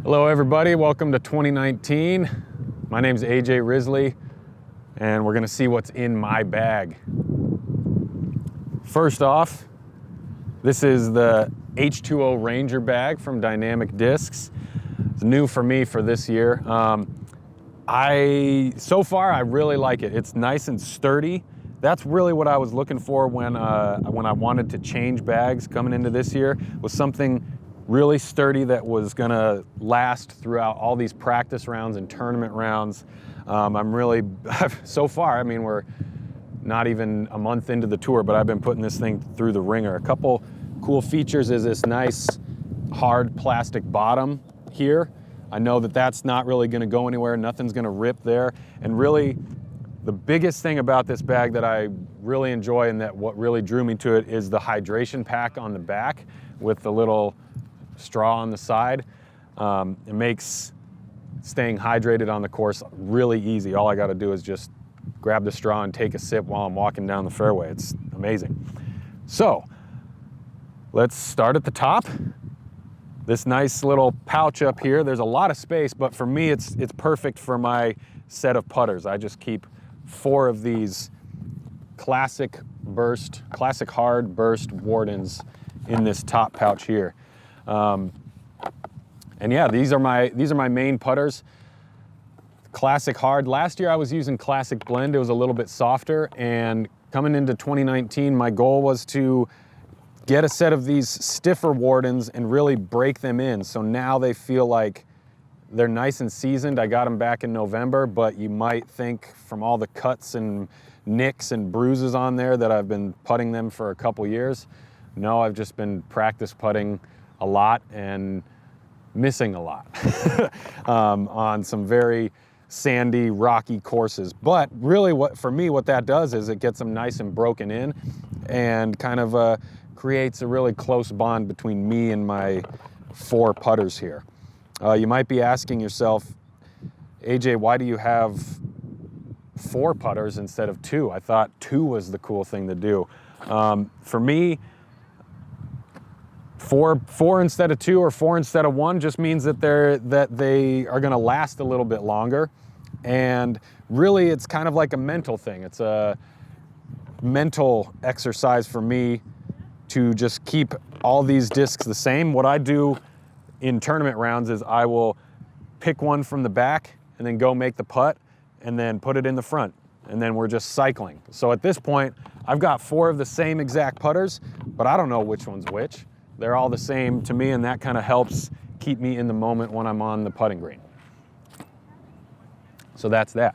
Hello everybody, welcome to 2019. My name's AJ Risley and we're gonna see what's in my bag. First off, this is the H2O Ranger bag from Dynamic Discs. It's new for me for this year. So far I really like it. It's nice and sturdy. That's really what I was looking for when I wanted to change bags coming into this year, was something really sturdy that was gonna last throughout all these practice rounds and tournament rounds. I'm really, so far, I mean, we're not even a month into the tour, but I've been putting this thing through the ringer. A couple cool features is this nice hard plastic bottom here. I know that that's not really gonna go anywhere, nothing's gonna rip there. And really, the biggest thing about this bag that I really enjoy and that what really drew me to it is the hydration pack on the back with the little straw on the side. It makes staying hydrated on the course really easy. All I got to do is just grab the straw and take a sip while I'm walking down the fairway. It's amazing. So let's start at the top. This nice little pouch up here, there's a lot of space, but for me it's perfect for my set of putters. I just keep 4 of these classic hard burst Wardens in this top pouch here. And yeah, these are my main putters. Classic hard. Last year I was using Classic Blend. It was a little bit softer, and coming into 2019, my goal was to get a set of these stiffer Wardens and really break them in. So now they feel like they're nice and seasoned. I got them back in November, but you might think from all the cuts and nicks and bruises on there that I've been putting them for a couple years. No, I've just been practice putting a lot and missing a lot on some very sandy, rocky courses. But really what that does is it gets them nice and broken in and kind of creates a really close bond between me and my 4 putters here. You might be asking yourself, AJ, why do you have 4 putters instead of 2? I thought 2 was the cool thing to do. For me, 4 instead of 2 or 4 instead of 1 just means that they are going to last a little bit longer. And really, it's kind of like a mental thing. It's a mental exercise for me to just keep all these discs the same. What I do in tournament rounds is I will pick one from the back and then go make the putt and then put it in the front. And then we're just cycling. So at this point, I've got 4 of the same exact putters, but I don't know which one's which. They're all the same to me, and that kind of helps keep me in the moment when I'm on the putting green. So that's that.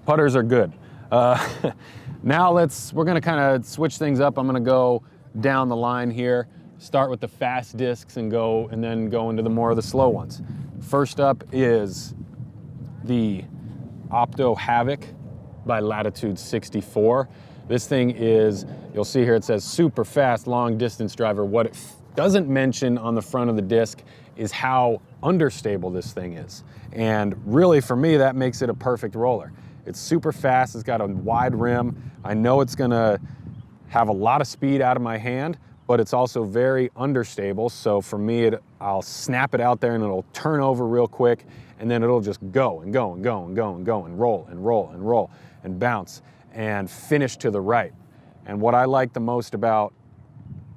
Putters are good. Now we're gonna kind of switch things up. I'm gonna go down the line here, start with the fast discs and then go into the more of the slow ones. First up is the Opto Havoc by Latitude 64. This thing is, you'll see here it says super fast long distance driver. What it doesn't mention on the front of the disc is how understable this thing is. And really for me, that makes it a perfect roller. It's super fast, it's got a wide rim. I know it's gonna have a lot of speed out of my hand, but it's also very understable. So for me, I'll snap it out there and it'll turn over real quick, and then it'll just go and go and go and go and go and roll and roll and roll and bounce and finish to the right. And what I like the most about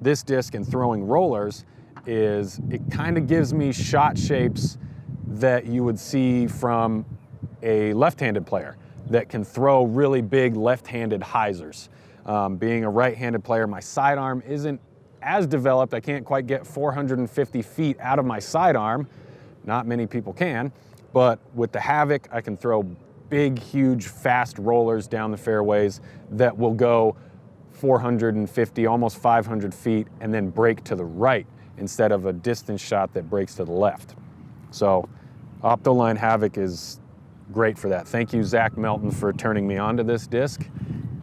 this disc and throwing rollers is it kind of gives me shot shapes that you would see from a left-handed player that can throw really big left-handed hyzers. Being a right-handed player, my sidearm isn't as developed. I can't quite get 450 feet out of my sidearm. Not many people can, but with the Havoc, I can throw big, huge, fast rollers down the fairways that will go 450, almost 500 feet, and then break to the right instead of a distance shot that breaks to the left. So Optoline Havoc is great for that. Thank you, Zach Melton, for turning me on to this disc.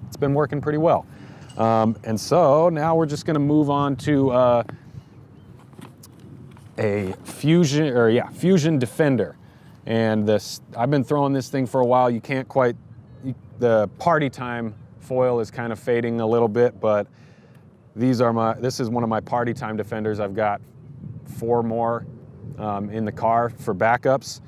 It's been working pretty well. And so now we're just gonna move on to a Fusion Defender. And I've been throwing this thing for a while. You can't quite, the party time foil is kind of fading a little bit, but this is one of my party time defenders. I've got 4 more in the car for backups.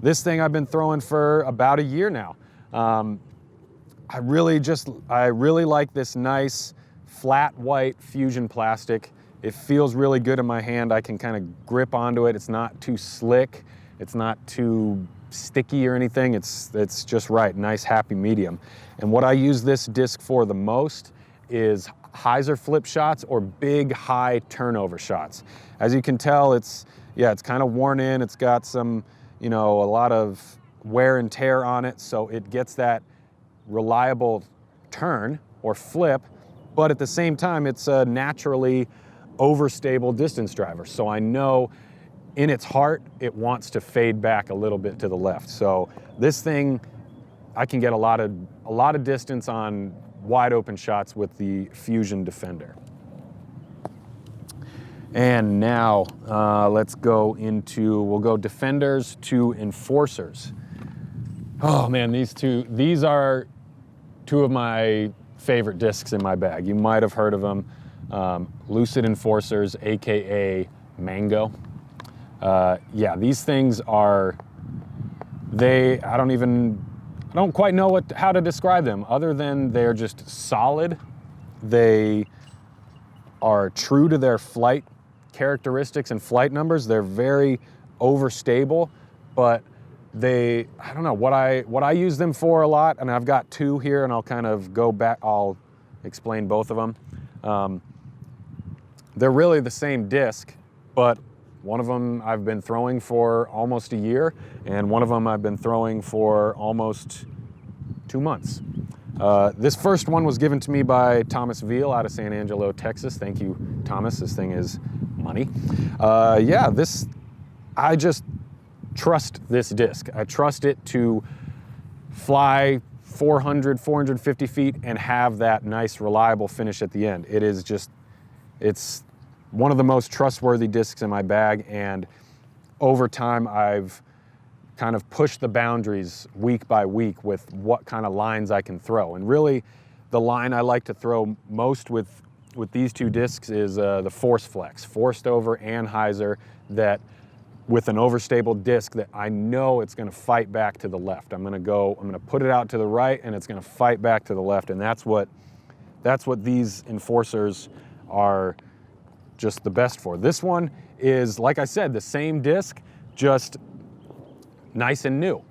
This thing I've been throwing for about a year now. I really like this nice flat white fusion plastic. It feels really good in my hand. I can kind of grip onto it. It's not too slick. It's not too sticky or anything. It's just right, nice happy medium. And what I use this disc for the most is hyzer flip shots or big high turnover shots. As you can tell, it's kind of worn in. It's got some, a lot of wear and tear on it, so it gets that reliable turn or flip, but at the same time, it's a naturally overstable distance driver. So I know in its heart, it wants to fade back a little bit to the left. So this thing, I can get a lot of distance on wide open shots with the Fusion Defender. And now let's go we'll go Defenders to Enforcers. Oh man, these are two of my favorite discs in my bag. You might have heard of them. Lucid Enforcers, AKA Mango. Yeah, these things are, I don't quite know how to describe them other than they're just solid. They are true to their flight characteristics and flight numbers. They're very overstable, but I don't know, what I use them for a lot, and I've got two here, and I'll kind of go back, I'll explain both of them. They're really the same disc, but one of them I've been throwing for almost a year, and one of them I've been throwing for almost 2 months. This first one was given to me by Thomas Veal out of San Angelo, Texas. Thank you, Thomas. This thing is money. Yeah, I just trust this disc. I trust it to fly 400, 450 feet and have that nice, reliable finish at the end. It's one of the most trustworthy discs in my bag, and over time I've kind of pushed the boundaries week by week with what kind of lines I can throw. And really, the line I like to throw most with these two discs is the Force Flex, forced over and hyzer, that with an overstable disc that I know it's going to fight back to the left. I'm going to put it out to the right, and it's going to fight back to the left, and that's what these Enforcers are just the best for. This one is, like I said, the same disc, just nice and new.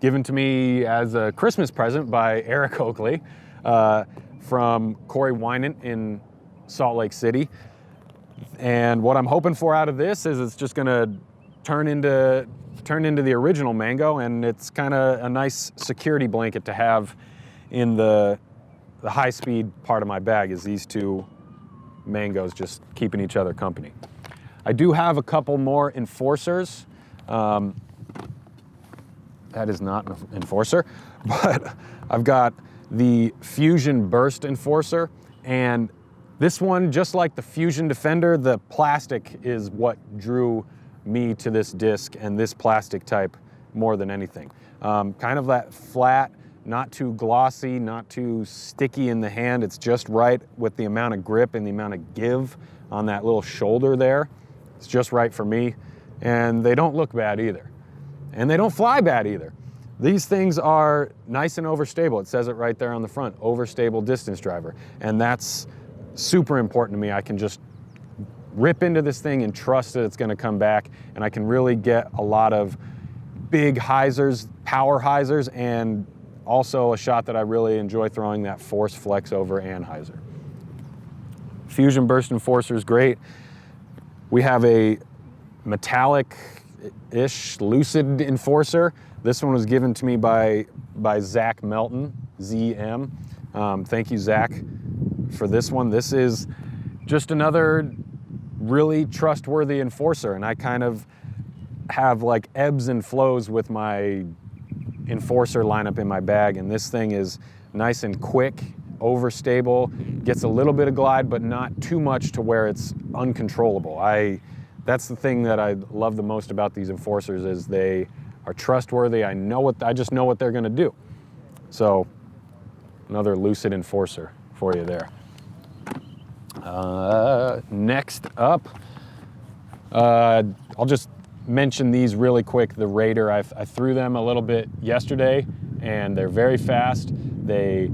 Given to me as a Christmas present by Eric Oakley from Corey Winant in Salt Lake City. And what I'm hoping for out of this is it's just gonna turn into the original Mango, and it's kind of a nice security blanket to have in the high-speed part of my bag, is these two Mangoes just keeping each other company. I do have a couple more Enforcers. That is not an Enforcer, but I've got the Fusion Burst Enforcer, and this one, just like the Fusion Defender, the plastic is what drew me to this disc and this plastic type more than anything. Kind of that flat, not too glossy, not too sticky in the hand. It's just right with the amount of grip and the amount of give on that little shoulder there. It's just right for me. And they don't look bad either. And they don't fly bad either. These things are nice and overstable. It says it right there on the front, overstable distance driver. And that's super important to me. I can just rip into this thing and trust that it's gonna come back, and I can really get a lot of big hyzers, power hyzers, and also a shot that I really enjoy throwing, that Force Flex over and hyzer. Fusion Burst Enforcer is great. We have a metallic-ish Lucid Enforcer. This one was given to me by Zach Melton, ZM. Thank you, Zach, for this one. This is just another really trustworthy Enforcer, and I kind of have like ebbs and flows with my Enforcer lineup in my bag, and this thing is nice and quick, overstable, gets a little bit of glide, but not too much to where it's uncontrollable. That's the thing that I love the most about these Enforcers, is they are trustworthy. I just know what they're gonna do. So another Lucid Enforcer for you there. Next up, I'll just mention these really quick. The Raider, I threw them a little bit yesterday, and they're very fast. The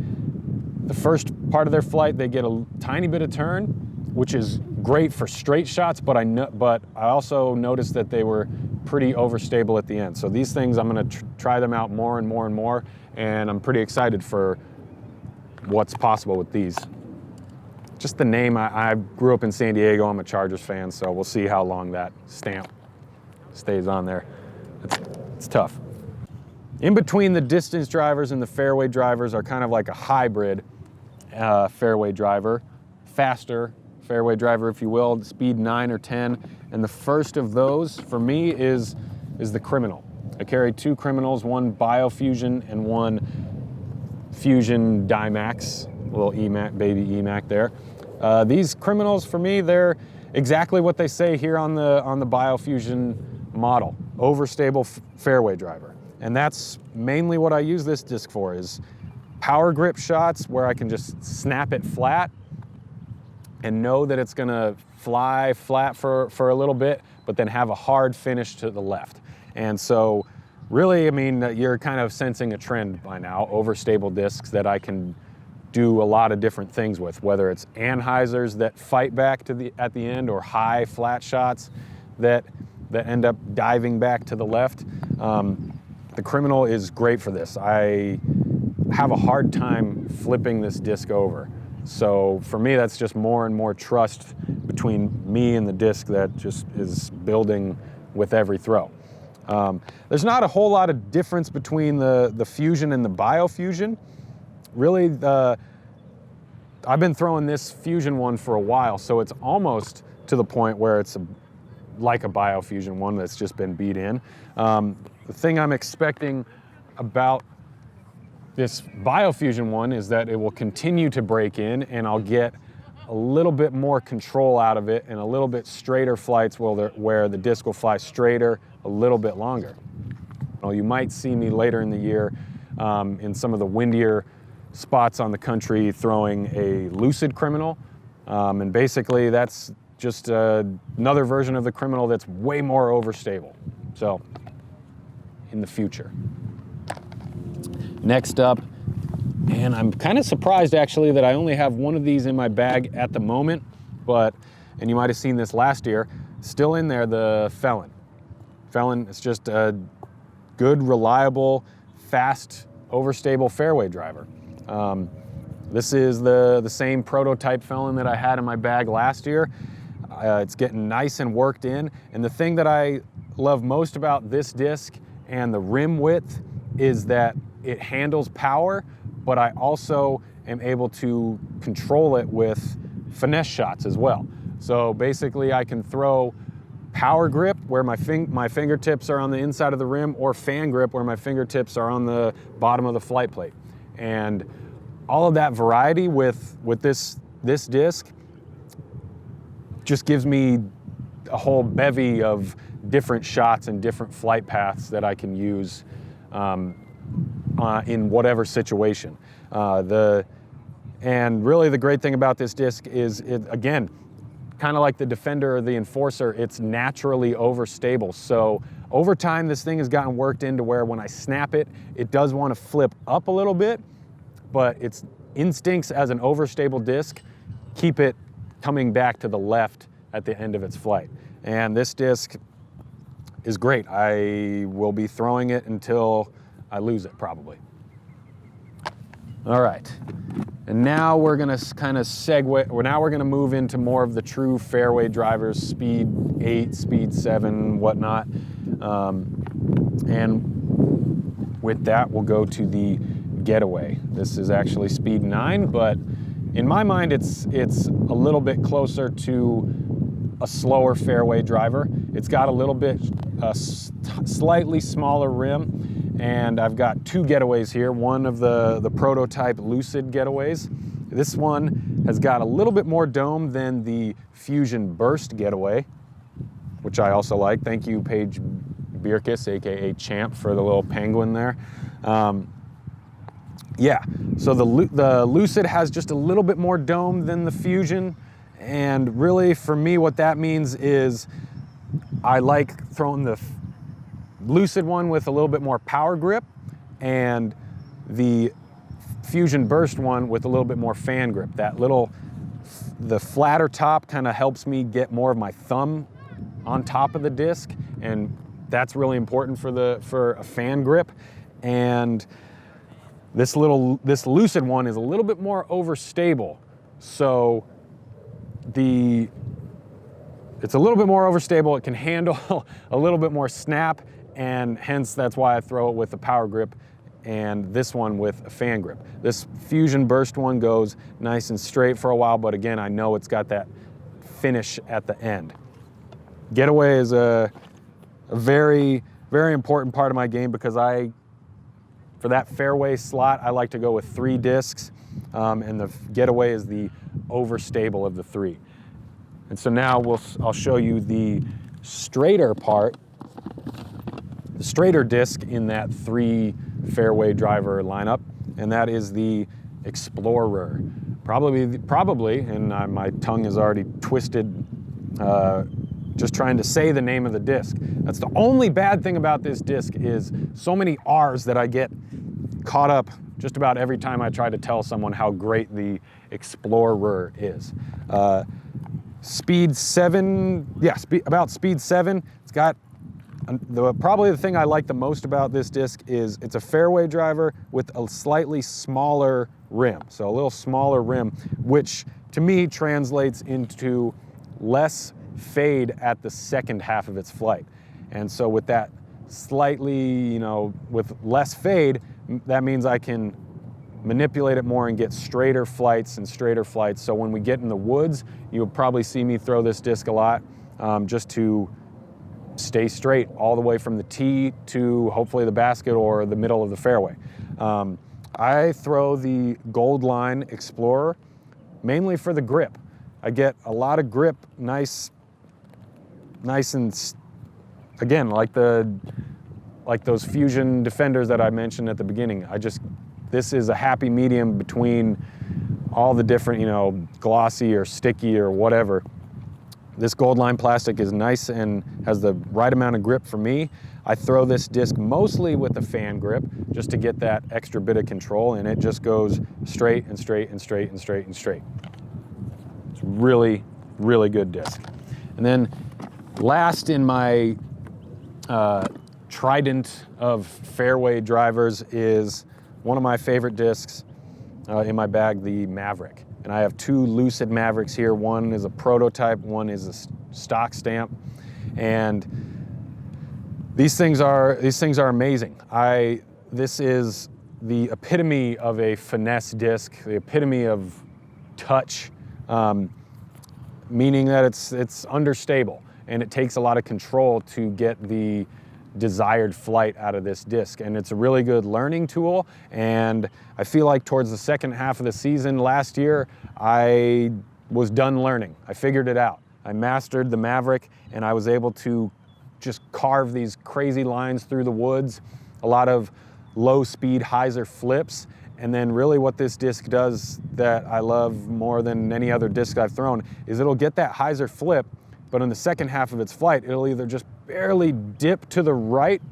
first part of their flight, they get a tiny bit of turn, which is great for straight shots, but I also noticed that they were pretty overstable at the end. So these things, I'm gonna try them out more and more and more, and I'm pretty excited for what's possible with these. Just the name, I grew up in San Diego, I'm a Chargers fan, so we'll see how long that stamp stays on there. It's tough. In between the distance drivers and the fairway drivers are kind of like a hybrid fairway driver, faster fairway driver, if you will, speed 9 or 10. And the first of those for me is the Criminal. I carry 2 Criminals, one Biofusion and one Fusion Dimax, little EMAC, baby EMAC there. These Criminals for me, they're exactly what they say here on the Biofusion model, overstable fairway driver. And that's mainly what I use this disc for, is power grip shots where I can just snap it flat and know that it's gonna fly flat for a little bit, but then have a hard finish to the left. And so really, I mean, you're kind of sensing a trend by now, overstable discs that I can do a lot of different things with, whether it's anhyzers that fight back at the end, or high flat shots that end up diving back to the left. The Criminal is great for this. I have a hard time flipping this disc over. So for me, that's just more and more trust between me and the disc that just is building with every throw. There's not a whole lot of difference between the Fusion and the Biofusion. Really, I've been throwing this Fusion one for a while, so it's almost to the point where it's like a Biofusion one that's just been beat in. The thing I'm expecting about this Biofusion one is that it will continue to break in, and I'll get a little bit more control out of it and a little bit straighter flights where the disc will fly straighter a little bit longer. Well, you might see me later in the year in some of the windier spots on the country throwing a Lucid Criminal, and basically that's just another version of the Criminal that's way more overstable. So in the future. Next up, and I'm kind of surprised actually that I only have one of these in my bag at the moment, and you might have seen this last year, still in there, the Felon. Felon is just a good, reliable, fast, overstable fairway driver. This is the same prototype Felon that I had in my bag last year. It's getting nice and worked in, and the thing that I love most about this disc and the rim width is that it handles power, but I also am able to control it with finesse shots as well. So basically I can throw power grip where my fingertips are on the inside of the rim, or fan grip where my fingertips are on the bottom of the flight plate. And all of that variety with this disc just gives me a whole bevy of different shots and different flight paths that I can use in whatever situation. And really the great thing about this disc is, again, kind of like the Defender or the Enforcer, it's naturally overstable. So over time, this thing has gotten worked into where when I snap it, it does want to flip up a little bit, but its instincts as an overstable disc keep it coming back to the left at the end of its flight. And this disc is great. I will be throwing it until I lose it, probably. All right, and now we're gonna kind of segue, now we're gonna move into more of the true fairway drivers, speed 8, speed 7, whatnot. And with that, we'll go to the Getaway. This is actually speed 9, but in my mind, it's a little bit closer to a slower fairway driver. It's got a little bit, slightly smaller rim, and I've got 2 Getaways here, one of the prototype Lucid Getaways. This one has got a little bit more dome than the Fusion Burst Getaway, which I also like. Thank you, Paige Bierkes, AKA Champ, for the little penguin there. Yeah, so the Lucid has just a little bit more dome than the Fusion, and really for me what that means is I like throwing the Lucid one with a little bit more power grip, and the Fusion Burst one with a little bit more fan grip. The flatter top kind of helps me get more of my thumb on top of the disc, and that's really important for a fan grip. And this Lucid one is a little bit more overstable, so it's a little bit more overstable. It can handle a little bit more snap, and hence that's why I throw it with a power grip, and this one with a fan grip. This Fusion Burst one goes nice and straight for a while, but again, I know it's got that finish at the end. Getaway is a very, very important part of my game, because for that fairway slot, I like to go with 3 discs, and the Getaway is the overstable of the 3. And so now I'll show you the straighter part, the straighter disc in that 3 fairway driver lineup, and that is the Explorer. Probably, and my tongue is already twisted just trying to say the name of the disc. That's the only bad thing about this disc, is so many R's that I get caught up just about every time I try to tell someone how great the Explorer is. Speed 7, yeah, about speed 7. It's got probably the thing I like the most about this disc is it's a fairway driver with a slightly smaller rim. So a little smaller rim, which to me translates into less fade at the second half of its flight. And so with that slightly, with less fade, that means I can manipulate it more and get straighter flights and straighter flights. So when we get in the woods, you'll probably see me throw this disc a lot, just to stay straight all the way from the tee to hopefully the basket or the middle of the fairway. I throw the Gold Line Explorer mainly for the grip. I get a lot of grip, nice and, again, like those Fusion Defenders that I mentioned at the beginning. This is a happy medium between all the different, glossy or sticky or whatever. This Gold Line plastic is nice and has the right amount of grip for me. I throw this disc mostly with a fan grip just to get that extra bit of control, and it just goes straight and straight and straight and straight and straight. It's really, really good disc. And then last in my trident of fairway drivers is one of my favorite discs in my bag, the Maverick. And I have 2 Lucid Mavericks here. One is a prototype, one is a stock stamp. And these things are amazing. This is the epitome of a finesse disc, the epitome of touch, meaning that it's understable, and it takes a lot of control to get the desired flight out of this disc. And it's a really good learning tool, and I feel like towards the second half of the season last year, I was done learning. I figured it out. I mastered the Maverick, and I was able to just carve these crazy lines through the woods, a lot of low speed hyzer flips. And then really what this disc does that I love more than any other disc I've thrown is it'll get that hyzer flip, but in the second half of its flight, it'll either just barely dip to the right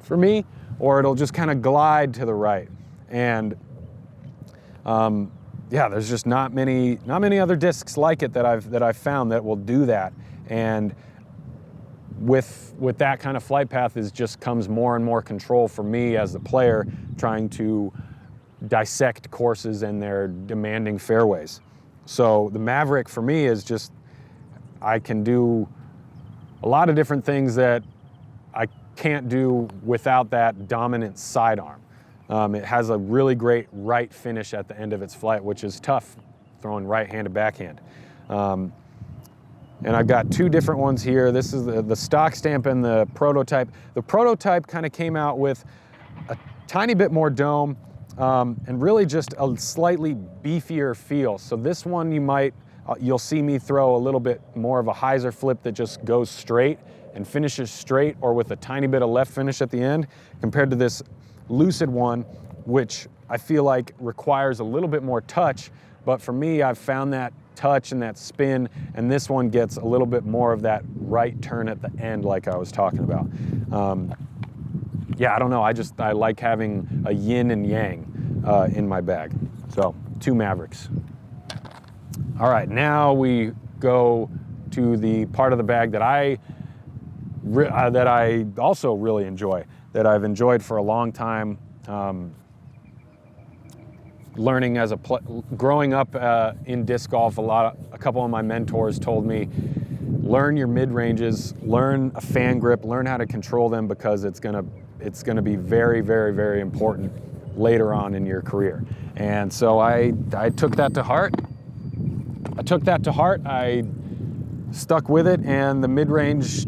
for me, or it'll just kind of glide to the right. And yeah, there's just not many other discs like it that I've found that will do that. And with that kind of flight path just comes more and more control for me as the player trying to dissect courses and their demanding fairways. So the Maverick for me is just, I can do a lot of different things that I can't do without that dominant sidearm. It has a really great right finish at the end of its flight, which is tough throwing right-handed backhand. And I've got 2 different ones here. This is the stock stamp and the prototype. The prototype kind of came out with a tiny bit more dome and really just a slightly beefier feel. So this one you'll see me throw a little bit more of a hyzer flip that just goes straight and finishes straight, or with a tiny bit of left finish at the end, compared to this Lucid one, which I feel like requires a little bit more touch. But for me, I've found that touch and that spin, and this one gets a little bit more of that right turn at the end like I was talking about. Yeah, I don't know, I like having a yin and yang in my bag. So 2 Mavericks. All right, now we go to the part of the bag that I also really enjoy, that I've enjoyed for a long time. Learning as growing up in disc golf, a couple of my mentors told me, learn your mid-ranges, learn a fan grip, learn how to control them, because it's gonna be very, very, very important later on in your career. And so I took that to heart. I stuck with it, and the mid-range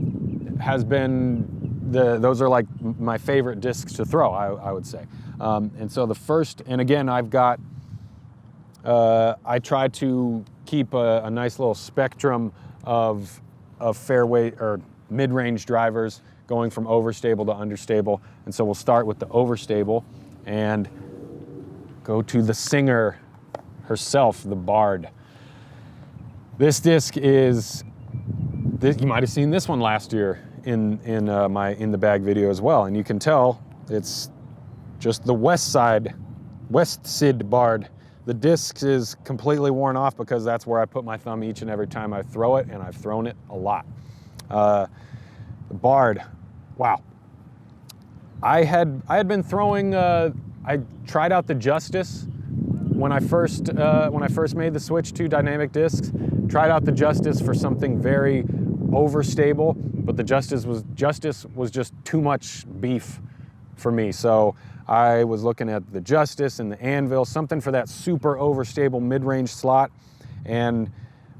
has been those are like my favorite discs to throw, I would say. And so the first, and again, I've got, I try to keep a nice little spectrum of fairway or mid-range drivers going from overstable to understable. And so we'll start with the overstable and go to the singer herself, the Bard. This disc is, you might have seen this one last year in the bag video as well, and you can tell it's just the Westside Bard. The disc is completely worn off because that's where I put my thumb each and every time I throw it, and I've thrown it a lot. The Bard, wow. I had been throwing. I tried out the Justice when I first made the switch to dynamic discs. Tried out the Justice for something very overstable, but the Justice was just too much beef for me. So I was looking at the Justice and the Anvil, something for that super overstable mid-range slot, and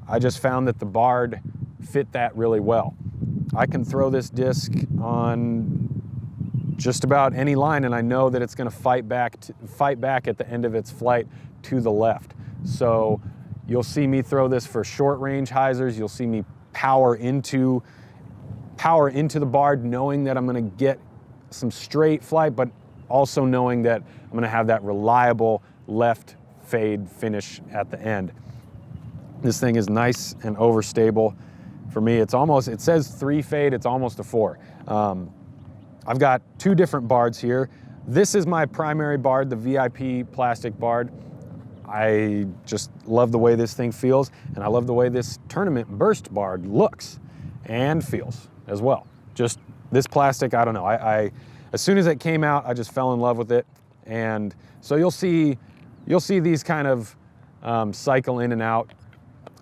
I just found that the Bard fit that really well. I can throw this disc on just about any line, and I know that it's going to fight back at the end of its flight to the left. So you'll see me throw this for short range hyzers. You'll see me power into the Bard, knowing that I'm going to get some straight flight, but also knowing that I'm going to have that reliable left fade finish at the end. This thing is nice and overstable. For me, it says 3 fade, it's almost a 4. I've got 2 different Bards here. This is my primary Bard, the VIP plastic Bard. I just love the way this thing feels, and I love the way this tournament burst Bard looks and feels as well. Just this plastic, I don't know. As soon as it came out, I just fell in love with it. And so you'll see these kind of cycle in and out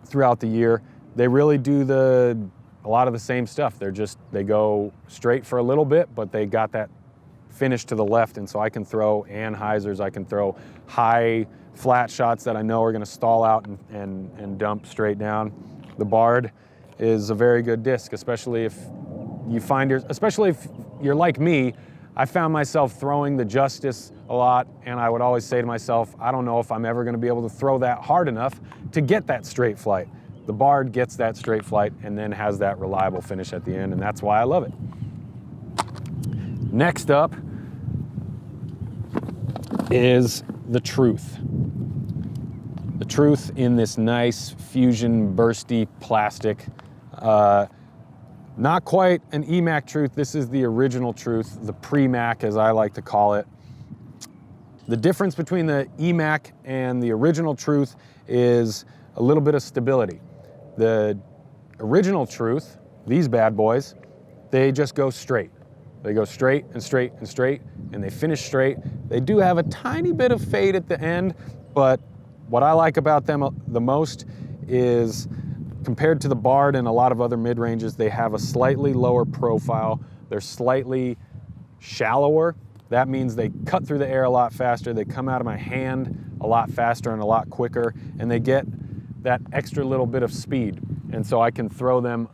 throughout the year. They really do a lot of the same stuff. They go straight for a little bit, but they got that finish to the left. And so I can throw anhyzers, I can throw high flat shots that I know are going to stall out and dump straight down. The Bard is a very good disc, especially if you're like me. I found myself throwing the Justice a lot, and I would always say to myself, I don't know if I'm ever going to be able to throw that hard enough to get that straight flight. The Bard gets that straight flight and then has that reliable finish at the end, and that's why I love it. Next up is the Truth. The Truth in this nice fusion bursty plastic. Not quite an EMAC Truth. This is the original Truth, the pre-Mac as I like to call it. The difference between the EMAC and the original Truth is a little bit of stability. The original Truth, these bad boys, they just go straight. They go straight and straight and straight, and they finish straight. They do have a tiny bit of fade at the end, but what I like about them the most is, compared to the Bard and a lot of other mid-ranges, they have a slightly lower profile. They're slightly shallower. That means they cut through the air a lot faster. They come out of my hand a lot faster and a lot quicker, and they get that extra little bit of speed. And so I can throw them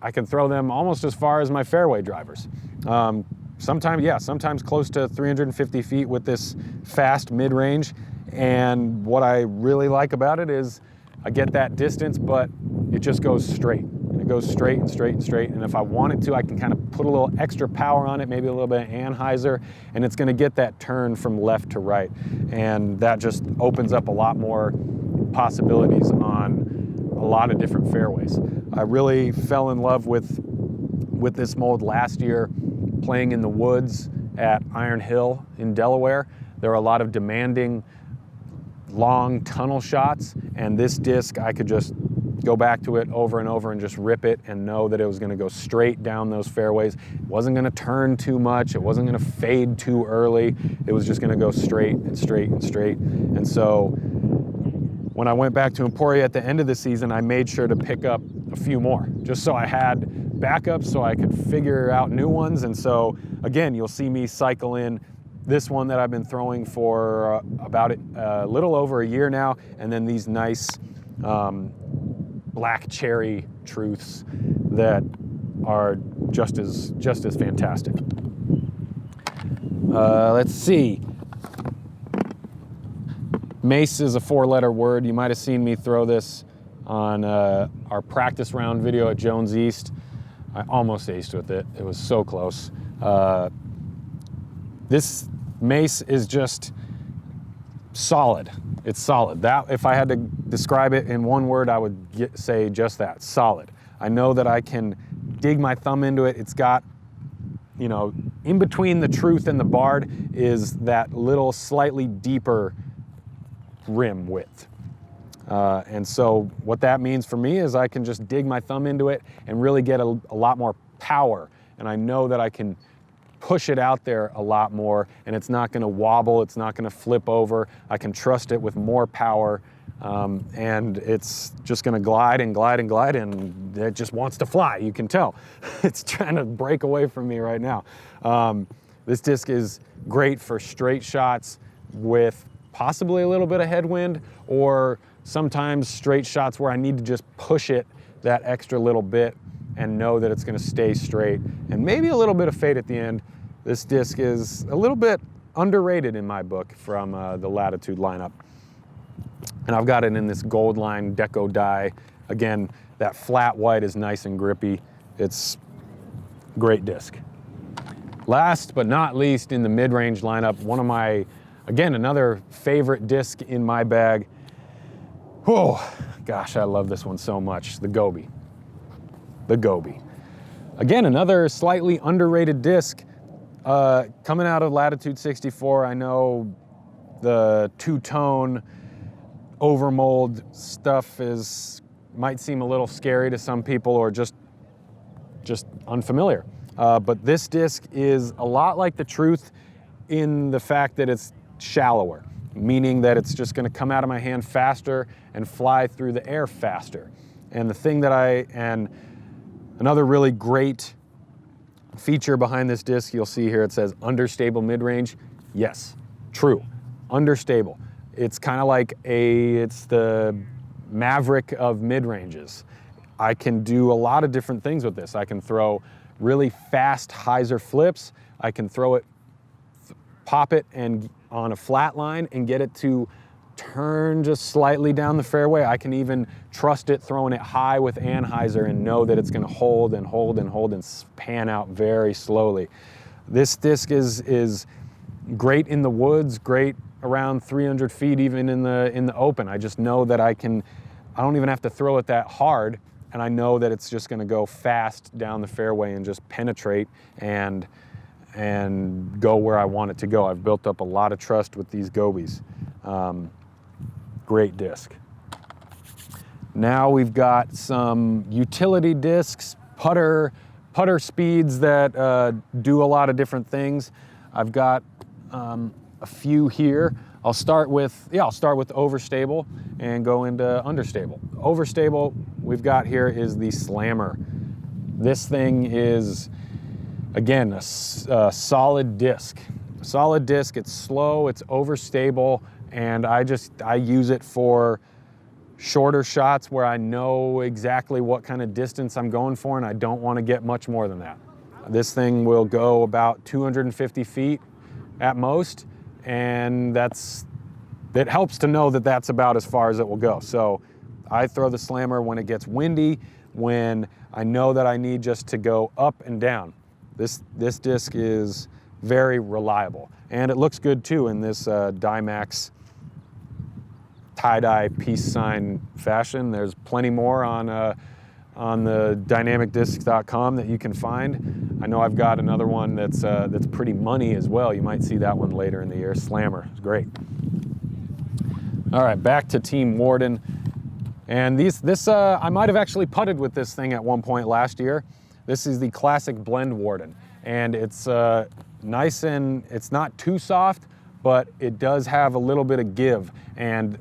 almost as far as my fairway drivers. Sometimes close to 350 feet with this fast mid-range. And what I really like about it is I get that distance, but it just goes straight. And it goes straight and straight and straight. And if I want it to, I can kind of put a little extra power on it, maybe a little bit of anhyzer, and it's gonna get that turn from left to right. And that just opens up a lot more possibilities on a lot of different fairways. I really fell in love with this mold last year playing in the woods at Iron Hill in Delaware. There are a lot of demanding long tunnel shots, and this disc, I could just go back to it over and over and just rip it and know that it was gonna go straight down those fairways. It wasn't gonna turn too much. It wasn't gonna fade too early. It was just gonna go straight and straight and straight. And so when I went back to Emporia at the end of the season, I made sure to pick up a few more, just so I had backups so I could figure out new ones. And so again, you'll see me cycle in this one that I've been throwing for about a little over a year now, and then these nice black cherry truths that are just as fantastic. Let's see. Mace is a 4-letter word. You might have seen me throw this on our practice round video at Jones East. I almost aced with it. It was so close. This Mace is just solid. It's solid. That, if I had to describe it in one word, I would say just that, solid. I know that I can dig my thumb into it. It's got, you know, in between the truth and the Bard is that little slightly deeper rim width. And so what that means for me is I can just dig my thumb into it and really get a lot more power. And I know that I can push it out there a lot more, and it's not gonna wobble, it's not gonna flip over. I can trust it with more power, and it's just gonna glide and glide and glide, and it just wants to fly, you can tell. It's trying to break away from me right now. This disc is great for straight shots with possibly a little bit of headwind, or sometimes straight shots where I need to just push it that extra little bit and know that it's gonna stay straight, and maybe a little bit of fade at the end. This disc is a little bit underrated in my book from the Latitude lineup. And I've got it in this gold line deco dye. Again, that flat white is nice and grippy. It's a great disc. Last but not least, in the mid-range lineup, one of my, again, another favorite disc in my bag. Oh, gosh, I love this one so much, the Gobi. The Gobi. Again, another slightly underrated disc. Coming out of Latitude 64, I know the two-tone overmold stuff might seem a little scary to some people, or just unfamiliar. But this disc is a lot like the Truth in the fact that it's shallower, meaning that it's just gonna come out of my hand faster and fly through the air faster. And the thing that another really great feature behind this disc, you'll see here it says Understable mid-range. Yes, true, understable. It's kind of like it's the Maverick of mid-ranges. I can do a lot of different things with this. I can throw really fast hyzer flips. I can throw it, pop it and on a flat line and get it to turn just slightly down the fairway. I can even trust it throwing it high with anhyzer and know that it's gonna hold and hold and hold and pan out very slowly. This disc is great in the woods, great around 300 feet, even in the open. I just know that I don't even have to throw it that hard, and I know that it's just gonna go fast down the fairway and just penetrate and go where I want it to go. I've built up a lot of trust with these Gobis. Great disc. Now we've got some utility discs, putter speeds that do a lot of different things. I've got a few here. I'll start with overstable and go into understable. Overstable we've got here is the Slammer. This thing is, again, a solid disc. Solid disc, it's slow, it's overstable, and I use it for shorter shots where I know exactly what kind of distance I'm going for, and I don't want to get much more than that. This thing will go about 250 feet at most, and it helps to know that that's about as far as it will go. So I throw the Slammer when it gets windy, when I know that I need just to go up and down. This disc is very reliable, and it looks good too in this Dymax tie-dye peace sign fashion. There's plenty more on the dynamicdiscs.com that you can find. I know I've got another one that's pretty money as well. You might see that one later in the year. Slammer, it's great. All right, back to Team Warden. And I might have actually putted with this thing at one point last year. This is the classic blend Warden. And it's nice, and it's not too soft, but it does have a little bit of give. And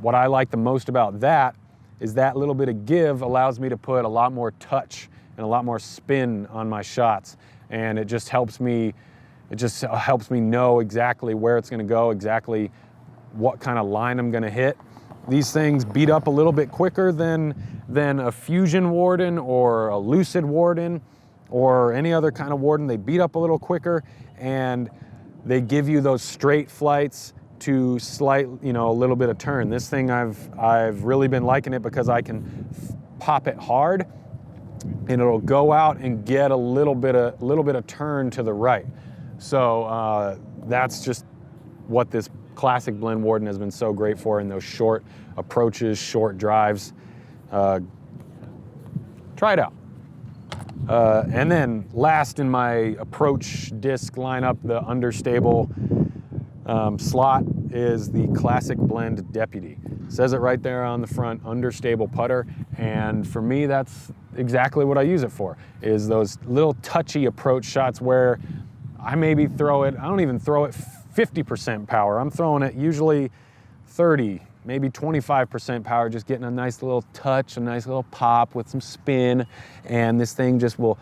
what I like the most about that is that little bit of give allows me to put a lot more touch and a lot more spin on my shots. And it just helps me know exactly where it's gonna go, exactly what kind of line I'm gonna hit. These things beat up a little bit quicker than a Fusion Warden or a Lucid Warden or any other kind of Warden. They beat up a little quicker, and they give you those straight flights to a little bit of turn. This thing, I've really been liking it because I can pop it hard and it'll go out and get a little bit of turn to the right. So that's just what this classic blend Warden has been so great for in those short approaches, short drives. Try it out. And then last in my approach disc lineup, the Understable slot is the classic blend Deputy. It says it right there on the front, Understable putter. And for me, that's exactly what I use it for, is those little touchy approach shots where I maybe throw it, I don't even throw it 50% power. I'm throwing it usually 30, maybe 25% power, just getting a nice little touch, a nice little pop with some spin, and this thing just will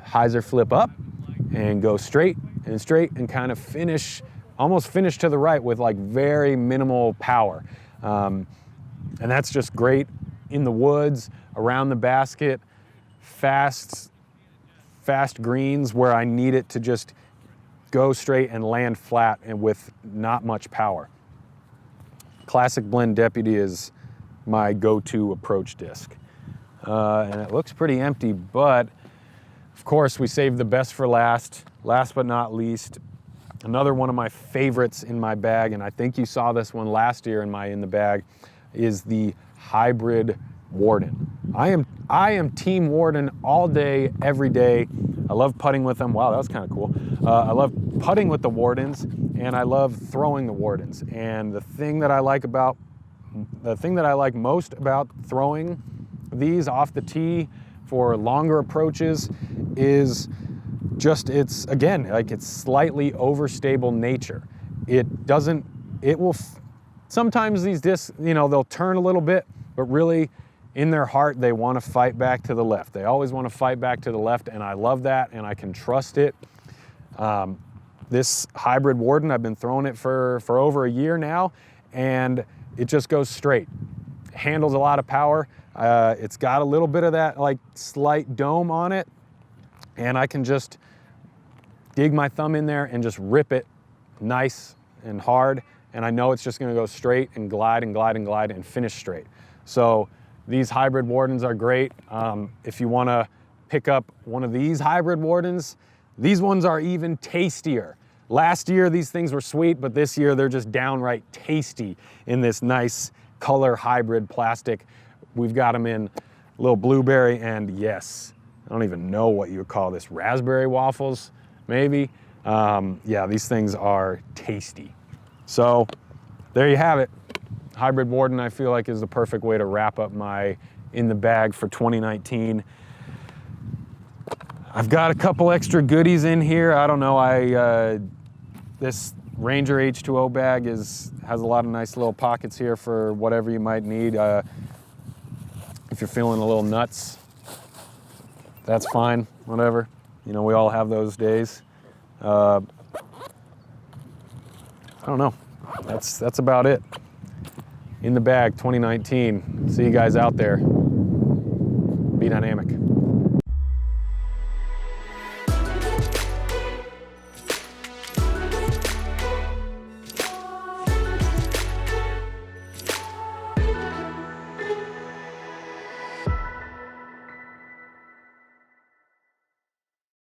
hyzer flip up and go straight and kind of almost finish to the right with like very minimal power. And that's just great in the woods, around the basket, fast greens where I need it to just go straight and land flat and with not much power. Classic blend Deputy is my go-to approach disc. And it looks pretty empty, but of course we saved the best for last. Last but not least, another one of my favorites in my bag, and I think you saw this one last year in the bag, is the hybrid Warden. I am Team Warden all day, every day. I love putting with them. Wow, that was kind of cool. I love putting with the Wardens, and I love throwing the Wardens. And the thing that I like most about throwing these off the tee for longer approaches is just its slightly overstable nature. Sometimes these discs, they'll turn a little bit, but really in their heart, they want to fight back to the left. They always want to fight back to the left, and I love that, and I can trust it. This hybrid Warden, I've been throwing it for over a year now, and it just goes straight. Handles a lot of power. It's got a little bit of that like slight dome on it, and I can just dig my thumb in there and just rip it nice and hard, and I know it's just going to go straight and glide and glide and glide and finish straight. So these hybrid Wardens are great. If you want to pick up one of these hybrid Wardens, these ones are even tastier. Last year, these things were sweet, but this year they're just downright tasty in this nice color hybrid plastic. We've got them in little blueberry and, yes, I don't even know what you would call this, raspberry waffles, maybe. Yeah, these things are tasty. So there you have it. Hybrid Warden, I feel like, is the perfect way to wrap up my in the bag for 2019. I've got a couple extra goodies in here. I don't know, this Ranger H2O bag has a lot of nice little pockets here for whatever you might need. If you're feeling a little nuts, that's fine, whatever. We all have those days. I don't know, that's about it. In the bag 2019. See you guys out there. Be dynamic.